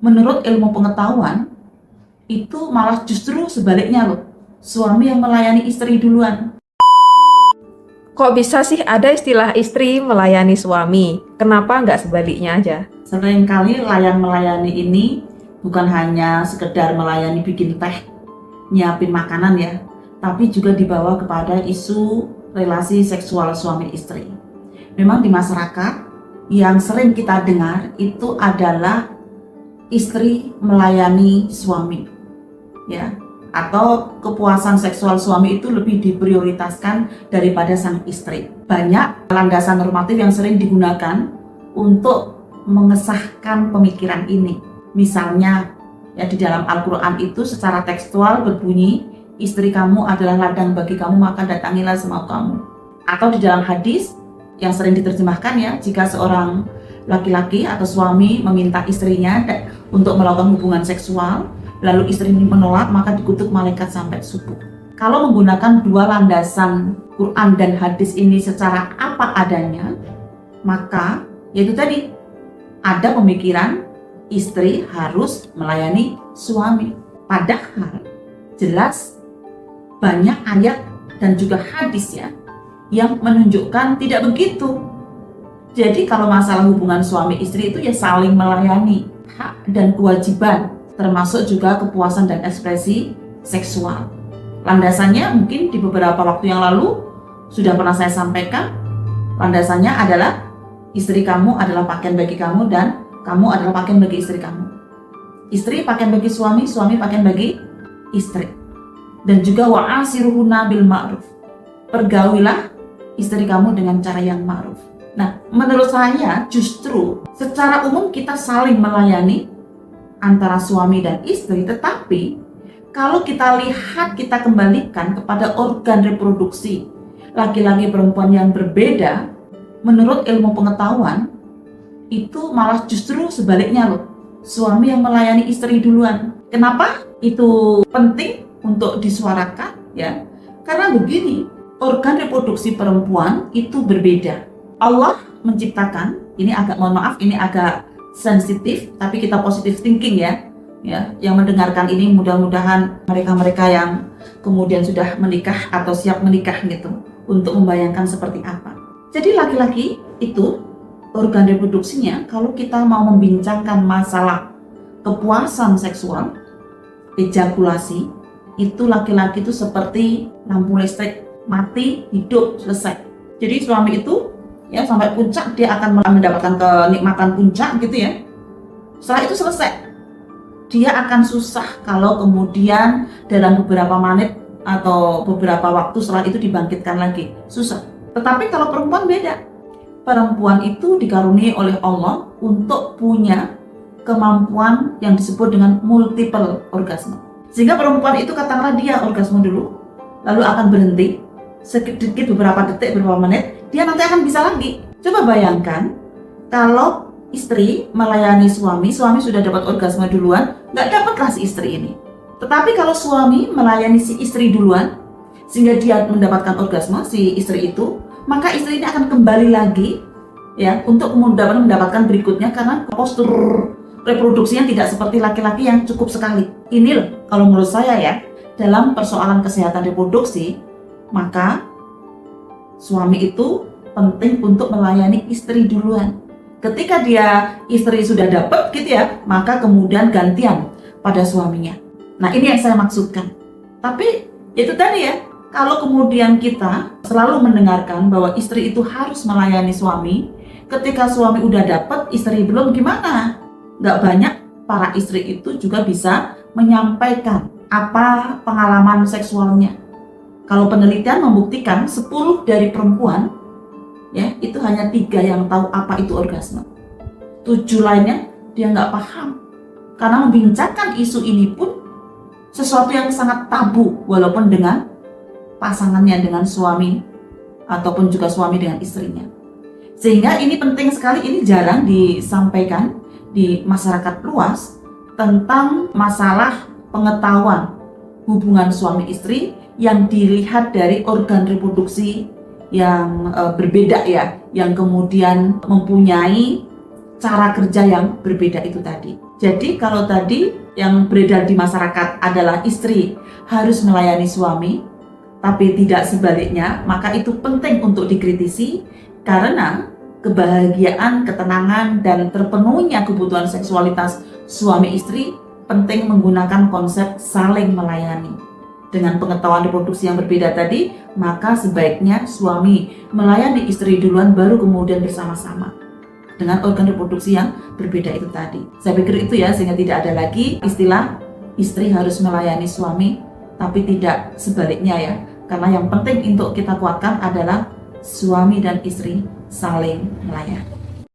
Menurut ilmu pengetahuan, itu malah justru sebaliknya loh. Suami yang melayani istri duluan. Kok bisa sih ada istilah istri melayani suami? Kenapa nggak sebaliknya aja? Seringkali melayani ini bukan hanya sekedar melayani bikin teh, nyiapin makanan ya, tapi juga dibawa kepada isu relasi seksual suami istri. Memang di masyarakat yang sering kita dengar itu adalah istri melayani suami, ya, atau kepuasan seksual suami itu lebih diprioritaskan daripada sang istri. Banyak landasan normatif yang sering digunakan untuk mengesahkan pemikiran ini. Misalnya, ya, di dalam Al-Quran itu secara tekstual berbunyi, istri kamu adalah ladang bagi kamu, maka datangilah semau kamu. Atau di dalam hadis yang sering diterjemahkan, ya, jika seorang laki-laki atau suami meminta istrinya untuk melakukan hubungan seksual, lalu istri menolak, maka dikutuk malaikat sampai subuh. Kalau menggunakan dua landasan Quran dan hadis ini secara apa adanya, maka yaitu tadi, ada pemikiran istri harus melayani suami. Padahal jelas banyak ayat dan juga hadis ya yang menunjukkan tidak begitu. Jadi kalau masalah hubungan suami istri itu ya saling melayani, hak dan kewajiban, termasuk juga kepuasan dan ekspresi seksual. Landasannya mungkin di beberapa waktu yang lalu sudah pernah saya sampaikan. Landasannya adalah istri kamu adalah pakaian bagi kamu dan kamu adalah pakaian bagi istri kamu. Istri pakaian bagi suami, suami pakaian bagi istri. Dan juga wa'asiruhunna bil ma'ruf. Pergaulilah istri kamu dengan cara yang ma'ruf. Nah, menurut saya justru secara umum kita saling melayani antara suami dan istri, tetapi kalau kita lihat, kita kembalikan kepada organ reproduksi laki-laki perempuan yang berbeda, menurut ilmu pengetahuan itu malah justru sebaliknya loh. Suami yang melayani istri duluan. Kenapa itu penting untuk disuarakan? Ya, karena begini, organ reproduksi perempuan itu berbeda. Allah menciptakan, ini agak mohon maaf, ini agak sensitif, tapi kita positive thinking ya, yang mendengarkan ini mudah-mudahan mereka-mereka yang kemudian sudah menikah atau siap menikah gitu, untuk membayangkan seperti apa. Jadi laki-laki itu organ reproduksinya, kalau kita mau membincangkan masalah kepuasan seksual, ejakulasi, itu laki-laki itu seperti lampu listrik, mati, hidup, selesai. Jadi suami itu ya sampai puncak dia akan mendapatkan kenikmatan puncak gitu ya. Setelah itu selesai. Dia akan susah kalau kemudian dalam beberapa menit atau beberapa waktu setelah itu dibangkitkan lagi. Susah. Tetapi kalau perempuan beda. Perempuan itu dikaruniai oleh Allah untuk punya kemampuan yang disebut dengan multiple orgasme. Sehingga perempuan itu katakanlah dia orgasme dulu, lalu akan berhenti sedikit beberapa detik, beberapa menit, dia nanti akan bisa lagi. Coba bayangkan kalau istri melayani suami, suami sudah dapat orgasme duluan, nggak dapatlah si istri ini. Tetapi kalau suami melayani si istri duluan, sehingga dia mendapatkan orgasme si istri itu, maka istri ini akan kembali lagi ya untuk mendapatkan berikutnya, karena postur reproduksinya tidak seperti laki-laki yang cukup sekali. Ini loh, kalau menurut saya ya, dalam persoalan kesehatan reproduksi, maka suami itu penting untuk melayani istri duluan. Ketika dia istri sudah dapat gitu ya, maka kemudian gantian pada suaminya. Nah, ini yang saya maksudkan. Tapi itu tadi ya, kalau kemudian kita selalu mendengarkan bahwa istri itu harus melayani suami, ketika suami udah dapat, istri belum, gimana? Nggak banyak para istri itu juga bisa menyampaikan apa pengalaman seksualnya. Kalau penelitian membuktikan 10 dari perempuan, ya, itu hanya 3 yang tahu apa itu orgasme. 7 lainnya dia nggak paham. Karena membincangkan isu ini pun sesuatu yang sangat tabu, walaupun dengan pasangannya, dengan suami, ataupun juga suami dengan istrinya. Sehingga ini penting sekali, ini jarang disampaikan di masyarakat luas tentang masalah pengetahuan hubungan suami istri yang dilihat dari organ reproduksi yang berbeda ya, yang kemudian mempunyai cara kerja yang berbeda itu tadi. Jadi kalau tadi yang beredar di masyarakat adalah istri harus melayani suami, tapi tidak sebaliknya, maka itu penting untuk dikritisi karena kebahagiaan, ketenangan, dan terpenuhinya kebutuhan seksualitas suami istri penting menggunakan konsep saling melayani. Dengan pengetahuan reproduksi yang berbeda tadi, maka sebaiknya suami melayani istri duluan baru kemudian bersama-sama dengan organ reproduksi yang berbeda itu tadi. Saya pikir itu ya, sehingga tidak ada lagi istilah istri harus melayani suami, tapi tidak sebaliknya ya. Karena yang penting untuk kita kuatkan adalah suami dan istri saling melayani.